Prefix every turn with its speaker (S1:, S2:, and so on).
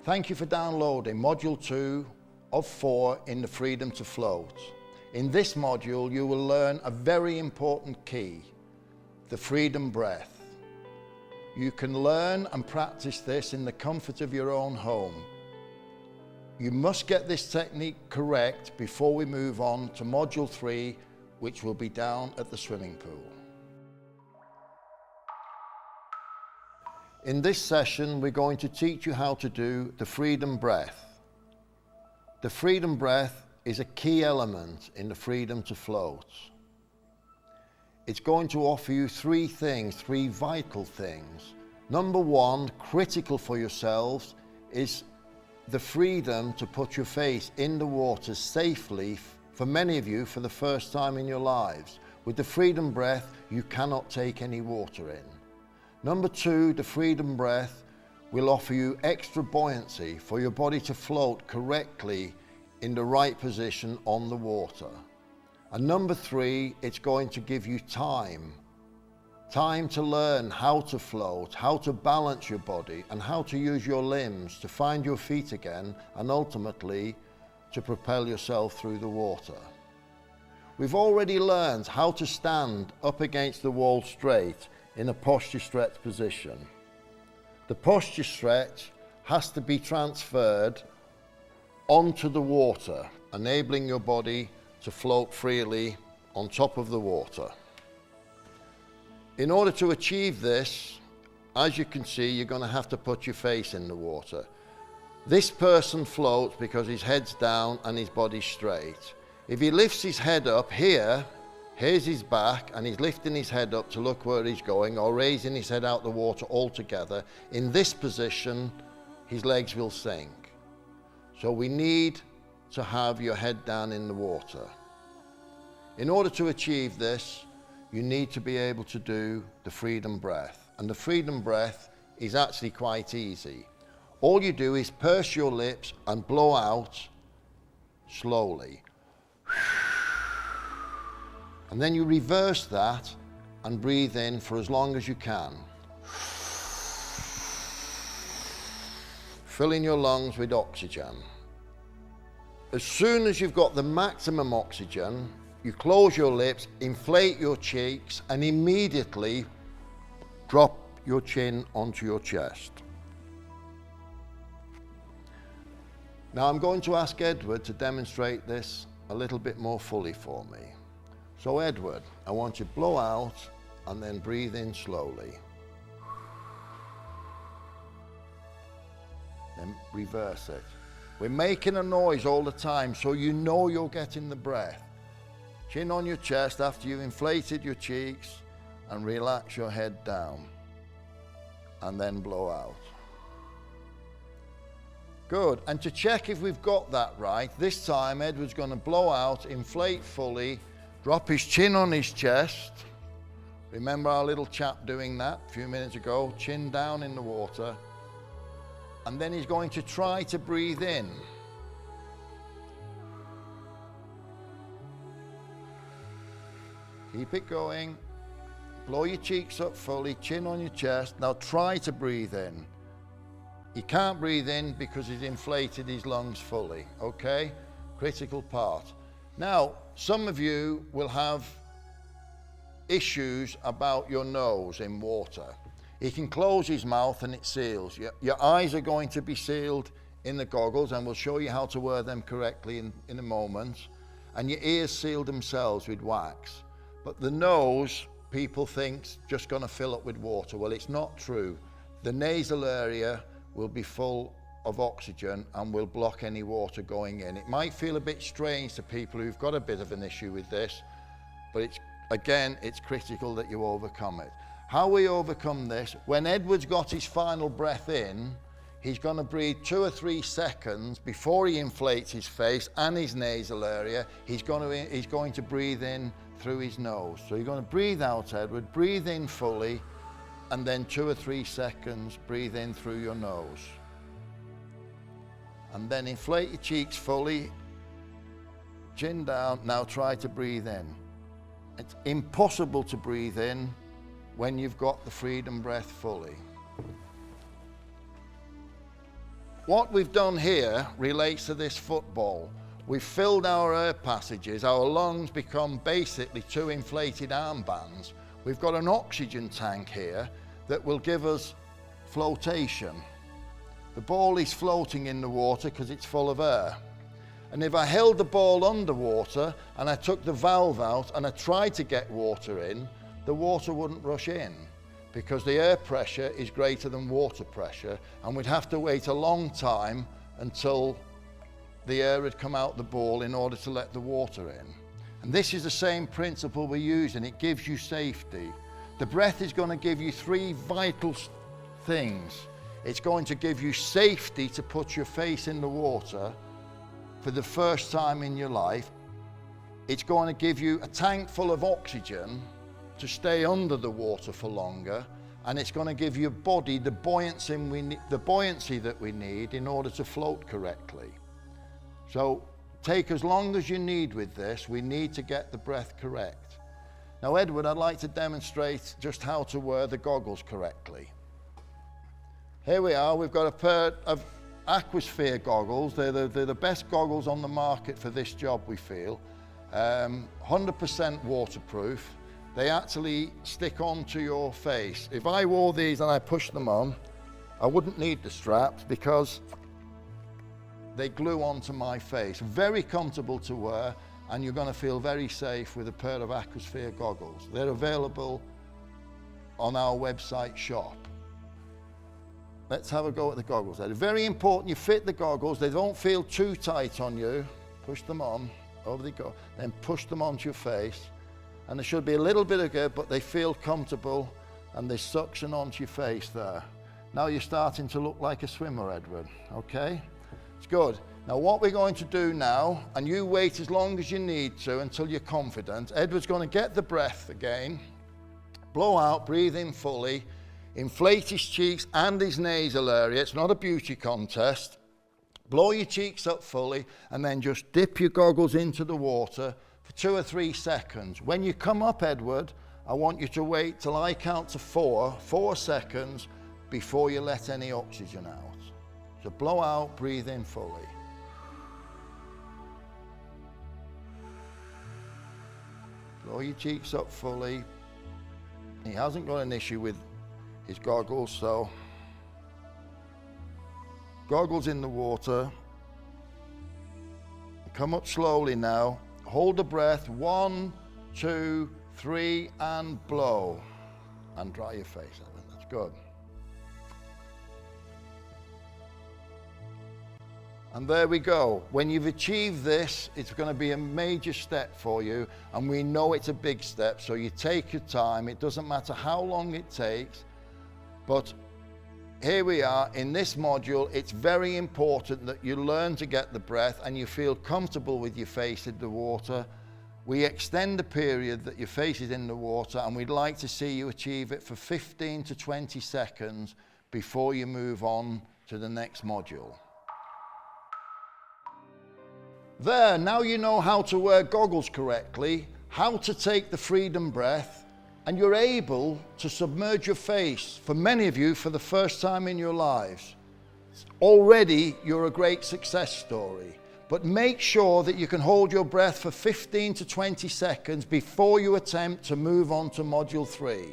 S1: Thank you for downloading Module 2 of 4 in the Freedom to Float. In this module, you will learn a very important key, the freedom breath. You can learn and practice this in the comfort of your own home. You must get this technique correct before we move on to Module 3, which will be down at the swimming pool. In this session, we're going to teach you how to do the freedom breath. The freedom breath is a key element in the freedom to float. It's going to offer you three vital things. Number one, critical for yourselves, is the freedom to put your face in the water safely, for many of you, for the first time in your lives. With the freedom breath, you cannot take any water in. Number two, the freedom breath will offer you extra buoyancy for your body to float correctly in the right position on the water. And number three, it's going to give you time to learn how to float, how to balance your body, and how to use your limbs to find your feet again, and ultimately to propel yourself through the water. We've already learned how to stand up against the wall straight in a posture stretch position. The posture stretch has to be transferred onto the water, enabling your body to float freely on top of the water. In order to achieve this, as you can see, you're going to have to put your face in the water. This person floats because his head's down and his body's straight. If he lifts his head up here, here's his back, and he's lifting his head up to look where he's going, or raising his head out the water altogether. In this position, his legs will sink. So we need to have your head down in the water. In order to achieve this, you need to be able to do the freedom breath. And the freedom breath is actually quite easy. All you do is purse your lips and blow out slowly. And then you reverse that and breathe in for as long as you can. Filling your lungs with oxygen. As soon as you've got the maximum oxygen, you close your lips, inflate your cheeks, and immediately drop your chin onto your chest. Now I'm going to ask Edward to demonstrate this a little bit more fully for me. So Edward, I want you to blow out and then breathe in slowly. Then reverse it. We're making a noise all the time, so you know you're getting the breath. Chin on your chest after you've inflated your cheeks, and relax your head down. And then blow out. Good, and to check if we've got that right, this time Edward's going to blow out, inflate fully, drop his chin on his chest. Remember our little chap doing that a few minutes ago, chin down in the water. And then he's going to try to breathe in. Keep it going. Blow your cheeks up fully, chin on your chest. Now try to breathe in. He can't breathe in because he's inflated his lungs fully, okay? Critical part. Now, some of you will have issues about your nose in water. He can close his mouth and it seals. Your eyes are going to be sealed in the goggles, and we'll show you how to wear them correctly in a moment. And your ears seal themselves with wax. But the nose, people think, just going to fill up with water. Well, it's not true. The nasal area will be full of oxygen and will block any water going in. It might feel a bit strange to people who've got a bit of an issue with this, but it's critical that you overcome it. How we overcome this, when Edward's got his final breath in, he's going to breathe 2 or 3 seconds before he inflates his face and his nasal area. He's going to breathe in through his nose. So you're going to breathe out, Edward, breathe in fully, and then 2 or 3 seconds, breathe in through your nose. And then inflate your cheeks fully, chin down. Now try to breathe in. It's impossible to breathe in when you've got the freedom breath fully. What we've done here relates to this football. We've filled our air passages, our lungs become basically two inflated armbands. We've got an oxygen tank here that will give us flotation. The ball is floating in the water because it's full of air. And if I held the ball underwater and I took the valve out and I tried to get water in, the water wouldn't rush in because the air pressure is greater than water pressure, and we'd have to wait a long time until the air had come out the ball in order to let the water in. And this is the same principle we're using. It gives you safety. The breath is going to give you three vital things. It's going to give you safety to put your face in the water for the first time in your life. It's going to give you a tank full of oxygen to stay under the water for longer, and it's going to give your body the buoyancy that we need in order to float correctly. So take as long as you need with this. We need to get the breath correct. Now, Edward, I'd like to demonstrate just how to wear the goggles correctly. Here we are. We've got a pair of Aquasphere goggles. They're the best goggles on the market for this job, we feel. 100% waterproof. They actually stick onto your face. If I wore these and I pushed them on, I wouldn't need the straps because they glue onto my face. Very comfortable to wear, and you're going to feel very safe with a pair of Aquasphere goggles. They're available on our website shop. Let's have a go at the goggles. They're very important you fit the goggles. They don't feel too tight on you. Push them on, over they go. Then push them onto your face. And there should be a little bit of give, but they feel comfortable, and they suction onto your face there. Now you're starting to look like a swimmer, Edward, okay? It's good. Now what we're going to do now, and you wait as long as you need to until you're confident. Edward's going to get the breath again, blow out, breathe in fully, inflate his cheeks and his nasal area. It's not a beauty contest. Blow your cheeks up fully, and then just dip your goggles into the water for 2 or 3 seconds. When you come up, Edward, I want you to wait till I count to 4 seconds before you let any oxygen out. So blow out, breathe in fully. Blow your cheeks up fully. He hasn't got an issue with his goggles, so goggles in the water. Come up slowly now. Hold the breath, 1, 2, 3, and blow. And dry your face, Evan. That's good. And there we go. When you've achieved this, it's going to be a major step for you, and we know it's a big step, so you take your time. It doesn't matter how long it takes, but here we are in this module. It's very important that you learn to get the breath and you feel comfortable with your face in the water. We extend the period that your face is in the water, and we'd like to see you achieve it for 15 to 20 seconds before you move on to the next module. There, now you know how to wear goggles correctly, how to take the freedom breath, and you're able to submerge your face, for many of you, for the first time in your lives. Already, you're a great success story. But make sure that you can hold your breath for 15 to 20 seconds before you attempt to move on to Module 3.